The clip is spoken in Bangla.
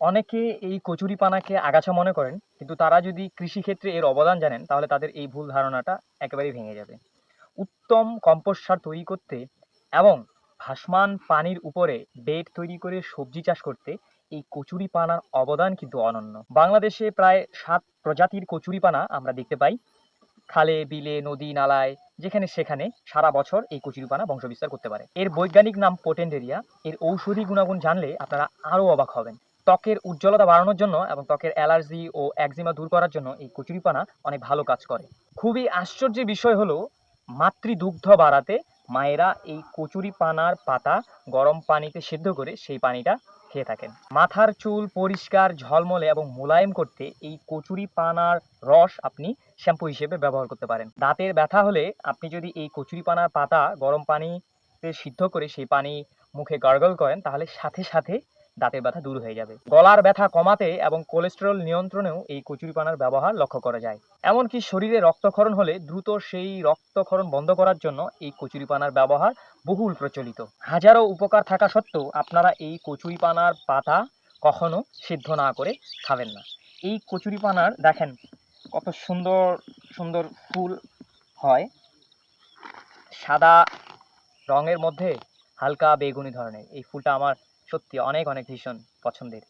অনেকে এই কচুরিপানাকে আগাছা মনে করেন, কিন্তু তারা যদি কৃষিক্ষেত্রে এর অবদান জানেন তাহলে তাদের এই ভুল ধারণাটা একেবারেই ভেঙে যাবে। উত্তম কম্পোস্ট সার তৈরি করতে এবং ভাসমান পানির উপরে বেড তৈরি করে সবজি চাষ করতে এই কচুরিপানার অবদান কিন্তু অনন্য। বাংলাদেশে প্রায় ৭ প্রজাতির কচুরিপানা আমরা দেখতে পাই। খালে, বিলে, নদী, নালায় যেখানে সেখানে সারা বছর এই কচুরিপানা বংশবিস্তার করতে পারে। এর বৈজ্ঞানিক নাম পোটেন্ডেরিয়া। এর ঔষধি গুণাগুণ জানলে আপনারা আরও অবাক হবেন। ত্বকের উজ্জ্বলতা বাড়ানোর জন্য এবং ত্বকের অ্যালার্জি ও একজিমা দূর করার জন্য এই কচুরিপানা অনেক ভালো কাজ করে। খুবই আশ্চর্যের বিষয় হলো, মাতৃদুগ্ধ বাড়াতে মায়েরা এই কচুরিপানার পাতা গরম পানিতে সেদ্ধ করে সেই পানিটা খেয়ে থাকেন। মাথার চুল পরিষ্কার, ঝলমলে এবং মোলায়েম করতে এই কচুরিপানার রস আপনি শ্যাম্পু হিসেবে ব্যবহার করতে পারেন। দাঁতের ব্যথা হলে আপনি যদি এই কচুরিপানার পাতা গরম পানিতে সিদ্ধ করে সেই পানি মুখে গার্গল করেন তাহলে সাথে সাথে দাঁতের ব্যথা দূর হয়ে যাবে। গলার ব্যথা কমাতে এবং কোলেস্টেরল নিয়ন্ত্রণেও এই কচুরিপানার ব্যবহার লক্ষ্য করা যায়। এমনকি শরীরে রক্তক্ষরণ হলে দ্রুত সেই রক্তক্ষরণ বন্ধ করার জন্য এই কচুরিপানার ব্যবহার বহুল প্রচলিত। হাজারো উপকার থাকা সত্ত্বেও আপনারা এই কচুরিপানার পাতা কখনো সিদ্ধ না করে খাবেন না। এই কচুরিপানার দেখেন কত সুন্দর সুন্দর ফুল হয়, সাদা রঙের মধ্যে হালকা বেগুনি ধরনের। এই ফুলটা আমার সত্যি অনেক অনেক ভীষণ পছন্দের।